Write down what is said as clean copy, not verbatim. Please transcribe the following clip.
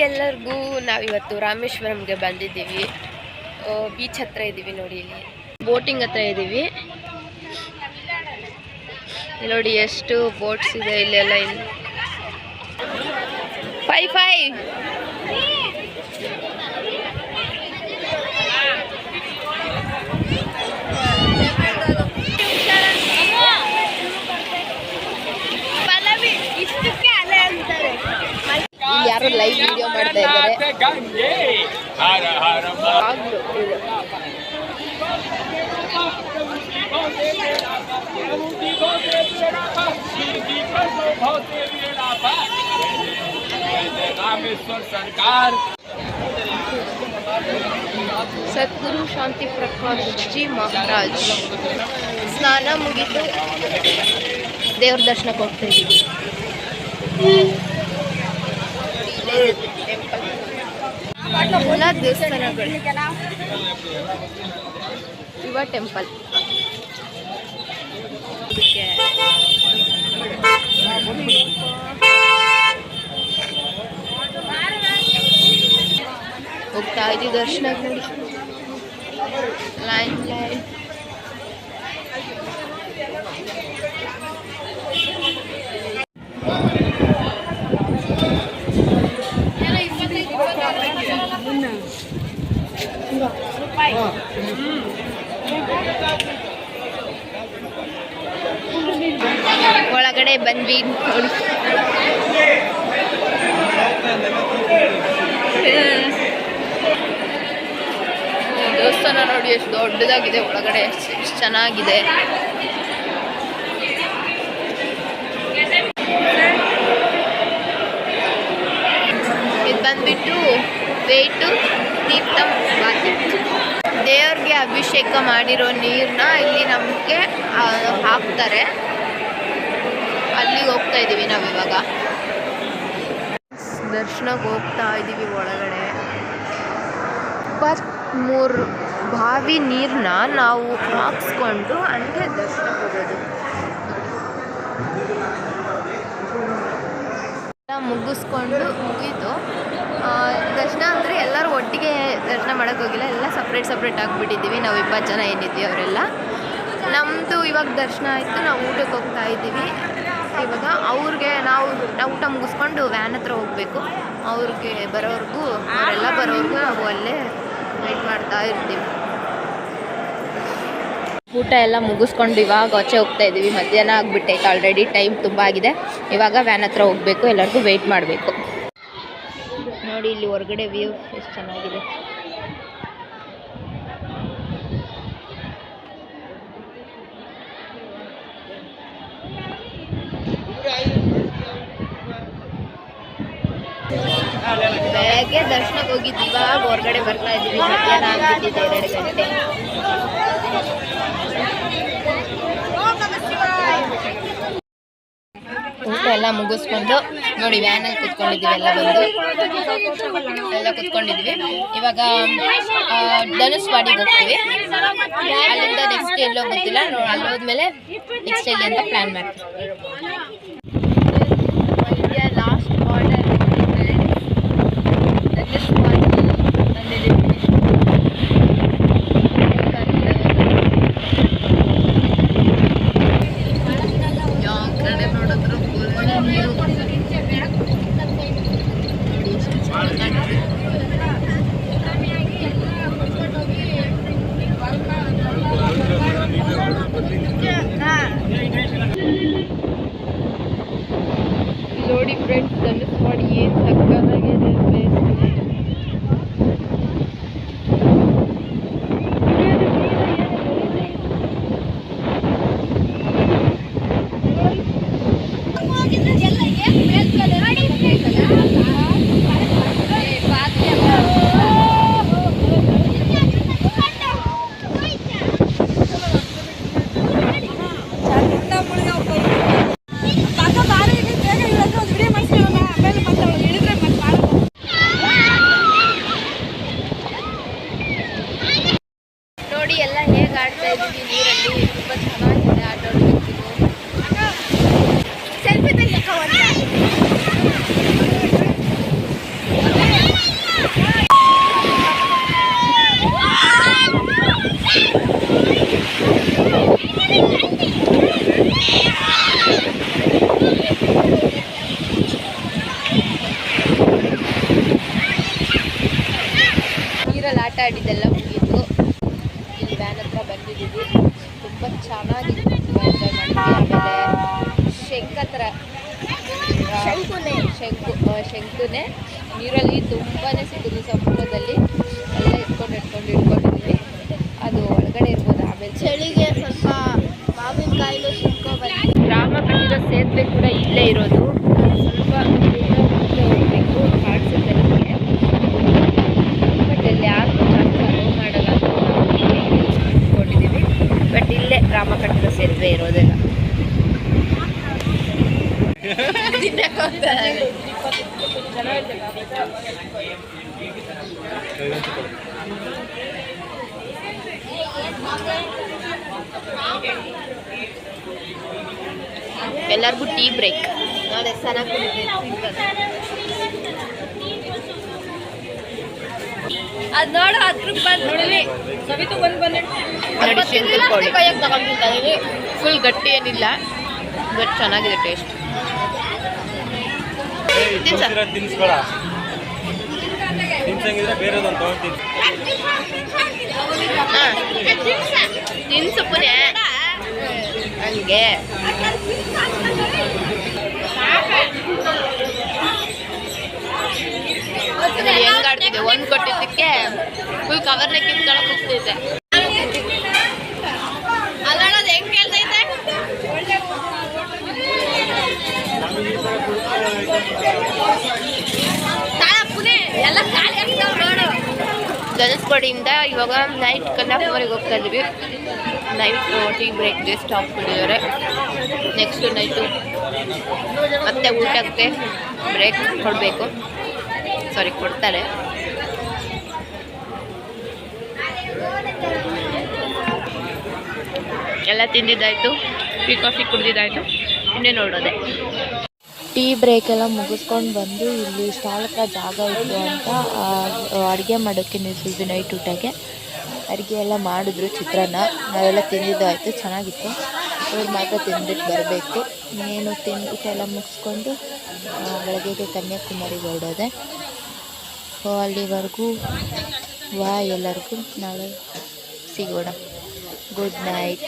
Morning ಎಲ್ಲರಿಗೂ. ನಾವಿವತ್ತು ರಾಮೇಶ್ವರಂಗೆ ಬಂದಿದ್ದೀವಿ. ಬೀಚ್ ಹತ್ರ ಇದ್ದೀವಿ ನೋಡಿ, ಇಲ್ಲಿ ಬೋಟಿಂಗ್ ಹತ್ರ ಇದ್ದೀವಿ. ನೋಡಿ ಎಷ್ಟು ಬೋಟ್ಸ್ ಇದೆ ಇಲ್ಲೆಲ್ಲ. 5 ಯಾರು ಲೈವ್ ವಿಡಿಯೋ ಮಾಡ್ತಾ ಇದ್ದಾರೆ. ಸದ್ಗುರು ಶಾಂತಿ ಪ್ರಕಾಶ್ ಜಿ ಮಹಾರಾಜ್. ಸ್ನಾನ ಮುಗಿದು ದೇವ್ರ ದರ್ಶನಕ್ಕೆ ಹೋಗ್ತಾ ಇದ್ದೀವಿ. ಎಲ್ಲ ದೇವಸ್ಥಾನಗಳು. ಶಿವ ಟೆಂಪಲ್. ಹೋಗ್ತಾ ಇದ್ದೀವಿ ದರ್ಶನಕ್ಕೆ ನೋಡಿ. ಲೈನ್ ಒಳಗಡೆ ಬಂದ್ವಿ ನೋಡಿ. ದೇವಸ್ಥಾನ ನೋಡಿ ಎಷ್ಟು ದೊಡ್ಡದಾಗಿದೆ. ಒಳಗಡೆ ಎಷ್ಟು ಚೆನ್ನಾಗಿದೆ. ಇದು ಬಂದ್ಬಿಟ್ಟು ವೇಟು ತೀರ್ಥಂ ಬಾತಿ. ದೇವ್ರಿಗೆ ಅಭಿಷೇಕ ಮಾಡಿರೋ ನೀರನ್ನ ಇಲ್ಲಿ ನಮಗೆ ಹಾಕ್ತಾರೆ. ಅಲ್ಲಿಗೆ ಹೋಗ್ತಾ ಇದ್ದೀವಿ ನಾವಿವಾಗ. ದರ್ಶನಕ್ಕೆ ಹೋಗ್ತಾ ಇದ್ದೀವಿ ಒಳಗಡೆ. 23 ಬಾವಿ ನೀರನ್ನ ನಾವು ಹಾಕ್ಸ್ಕೊಂಡು ಹಂಗೆ ದರ್ಶನಕ್ಕೆ ಹೋಗೋದು. ಮುಗಿಸ್ಕೊಂಡು ಮುಗೀತು ದರ್ಶನ. ಅಂದರೆ ಎಲ್ಲರೂ ಒಟ್ಟಿಗೆ ದರ್ಶನ ಮಾಡೋಕ್ಕೆ ಹೋಗಿಲ್ಲ, ಎಲ್ಲ ಸಪ್ರೇಟ್ ಆಗಿಬಿಟ್ಟಿದ್ದೀವಿ. ನಾವು 20 ಜನ ಏನಿದ್ವಿ ಅವರೆಲ್ಲ. ನಮ್ಮದು ಇವಾಗ ದರ್ಶನ ಆಯಿತು. ನಾವು ಊಟಕ್ಕೆ ಹೋಗ್ತಾ ಇದ್ದೀವಿ ಇವಾಗ. ಅವ್ರಿಗೆ ನಾವು ಊಟ ಮುಗಿಸ್ಕೊಂಡು ವ್ಯಾನ್ ಹತ್ರ ಹೋಗಬೇಕು. ಅವ್ರಿಗೆ ಬರೋವರೆಗೂ, ಅವರೆಲ್ಲ ಬರೋವರೆಗೂ ನಾವು ಅಲ್ಲೇ ವೆಯ್ಟ್ ಮಾಡ್ತಾ ಇರ್ತೀವಿ. ಊಟ ಎಲ್ಲ ಮುಗಿಸ್ಕೊಂಡು ಇವಾಗ ಆಚೆ ಹೋಗ್ತಾ ಇದ್ದೀವಿ. ಮಧ್ಯಾಹ್ನ ಆಗಿಬಿಟ್ಟೈತೆ ಆಲ್ರೆಡಿ. ಟೈಮ್ ತುಂಬ ಆಗಿದೆ. ಇವಾಗ ವ್ಯಾನ್ ಹತ್ರ ಹೋಗಬೇಕು. ಎಲ್ಲರಿಗೂ ವೆಯ್ಟ್ ಮಾಡಬೇಕು. ನೋಡಿ ಇಲ್ಲಿ ಹೊರಗಡೆ ವ್ಯೂ ಎಷ್ಟು ಚೆನ್ನಾಗಿದೆ. ಬೆಳಗ್ಗೆ ದರ್ಶನಕ್ಕೆ ಹೋಗಿದ್ವಿ. ಇವಾಗ ಹೊರಗಡೆ ಬರ್ತಾ ಇದ್ದೀವಿ. ಮಧ್ಯಾಹ್ನ ಆಗಿಬಿಟ್ಟಿದೆ 2 ಗಂಟೆ. ಊಟ ಎಲ್ಲ ಮುಗಿಸ್ಕೊಂಡು ನೋಡಿ ವ್ಯಾನಲ್ಲಿ ಕುತ್ಕೊಂಡಿದ್ದೀವಿ. ಎಲ್ಲ ಬಂದು ಎಲ್ಲ ಕುತ್ಕೊಂಡಿದ್ವಿ. ಇವಾಗ ಧನುಷ್ವಾಡಿಗೆ ಹೋಗ್ತೀವಿ. ಅಲ್ಲಿಂದ ನೆಕ್ಸ್ಟ್ ಎಲ್ಲೋ ಗೊತ್ತಿಲ್ಲ. ಅಲ್ಲಿ ಹೋದ್ಮೇಲೆ ನೆಕ್ಸ್ಟ್ ಎಲ್ಲಿ ಅಂತ ಪ್ಲ್ಯಾನ್ ಮಾಡ್ತೀವಿ. ಇಂಡಿಯಾ ಲಾಸ್ಟ್ ಬಾರ್ಡರ್ ಧನುಷ್ವಾಡಿ ಬಂದಿದ್ದೀವಿ. ನೋಡಿ ಫ್ರೆಂಡ್ಸ್, ಧನುಷ್ವಾಡಿ ಏನು ಸಕ್ಕತ್ತಾಗಿದೆ ಪ್ಲೇಸ್. ಆಡಿದ್ದೆಲ್ಲ ಮುಗೀತು. ಇಲ್ಲಿ ವ್ಯಾನ್ ಹತ್ರ ಬಂದಿದ್ದೀವಿ. ತುಂಬ ಚೆನ್ನಾಗಿತ್ತು, ಎಂಜಾಯ್ ಮಾಡಿದ್ವಿ. ಆಮೇಲೆ ಶಂಕತ್ರ ಶಂಕುನೆ ನೀರಲ್ಲಿ ತುಂಬಾ ಸಿಕ್ಕಿದ್ವಿ. ಸಮುದ್ರದಲ್ಲಿ ಎಲ್ಲ ಇಟ್ಕೊಂಡಿದ್ದೀವಿ. ಅದು ಒಳಗಡೆ ಇರ್ಬೋದು. ಆಮೇಲೆ ಚಳಿಗೆ ಸ್ವಲ್ಪ ಮಾವಿನಕಾಯಿಲು ಸಿಕ್ಕೋಬಂದು ರಾಮ ಕಟ್ಟಿರೋ ಸೇತುವೆ ಕೂಡ ಇಲ್ಲೇ ಇರೋದು. ಸ್ವಲ್ಪ ಮುಂದೆ ಹೋಗ್ಬೇಕು ಕಾಣಿಸುತ್ತೆ ನಮಗೆ. ಬಟ್ ಅಲ್ಲಿ ಯಾರು ಜಾಸ್ತಿ ಅಲೋ ಮಾಡಲ್ಲ ಅಂತ ನಾವು ಇಟ್ಕೊಂಡಿದ್ದೀವಿ. ಬಟ್ ಇಲ್ಲೇ ರಾಮ ಕಟ್ಟಿರೋ ಸೇತುವೆ ಇರೋದೆಲ್ಲ. ಎಲ್ಲರಿಗೂ ಟೀ ಬ್ರೇಕ್. ನಾಳೆ ಚೆನ್ನಾಗಿ ಅದು ನೋಡು 10 ರೂಪಾಯಿ ನೋಡಿ. ಸವಿತು ಬಂದು ಫುಲ್ ಗಟ್ಟಿ ಏನಿಲ್ಲ, ಬಟ್ ಚೆನ್ನಾಗಿದೆ ಟೇಸ್ಟ್. ತಿನ್ಸು ಪುನೇ ಹಂಗೆ ಹೆಂಗಾಡ್ತಿದೆ. ಒಂದು ಕೊಟ್ಟಿದ್ದಕ್ಕೆ ಫುಲ್ ಕವರ್ನ ಕಿತ್ಕೊಳಕ್ ಹೋಗ್ತಿದ್ದೆ. ಅಲ್ಲೋದು ಹೆಂಗ್ ಕೇಳ್ತೈತೆ. ಧನುಷ್ಕೋಡಿಯಿಂದ ಇವಾಗ ನೈಟ್ ಕನ್ಯಾಕುಮಾರಿಗೆ ಹೋಗ್ತಾ ಇದ್ದೀವಿ. ನೈಟ್ ಟೀ ಬ್ರೇಕ್ಗೆ ಸ್ಟಾಪ್ ಕೊಟ್ಟಿದ್ದಾರೆ. ನೆಕ್ಸ್ಟ್ ನೈಟು ಮತ್ತೆ ಊಟಕ್ಕೆ ಬ್ರೇಕ್ ಕೊಡಬೇಕು. ಸಾರಿ, ಕೊಡ್ತಾರೆ. ಎಲ್ಲ ತಿಂದಿದ್ದಾಯಿತು, ಟೀ ಕಾಫಿ ಕುಡಿದಿದ್ದಾಯಿತು. ಇನ್ನೇ ನೋಡೋದೆ. ಟೀ ಬ್ರೇಕ್ ಎಲ್ಲ ಮುಗಿಸ್ಕೊಂಡು ಬಂದು ಇಲ್ಲಿ ಸ್ಟಾಲ್ ಹತ್ರ ಜಾಗ ಇತ್ತು ಅಂತ ಅಡುಗೆ ಮಾಡೋಕ್ಕೆ ನಿಲ್ಸಿದ್ವಿ. ನೈಟ್ ಊಟಕ್ಕೆ ಅಡುಗೆ ಎಲ್ಲ ಮಾಡಿದ್ರು. ಚಿತ್ರಾನ್ನ ನಾವೆಲ್ಲ ತಿಂದಿದ್ದಾಯಿತು, ಚೆನ್ನಾಗಿತ್ತು. ಅವ್ರು ಮಾತ್ರ ತಿಂದ್ಬಿಟ್ಟು ಬರಬೇಕು. ಇನ್ನೇನು ಊಟ ಎಲ್ಲ ಮುಗಿಸ್ಕೊಂಡು ಬೆಳಗ್ಗೆಗೆ ಕನ್ಯಾಕುಮಾರಿಗೆ ಹೊರಡೋದೆ. ಸೊ ಅಲ್ಲಿವರೆಗೂ ಎಲ್ಲರಿಗೂ ನಾಳೆ ಸಿಗೋಣ. Good night.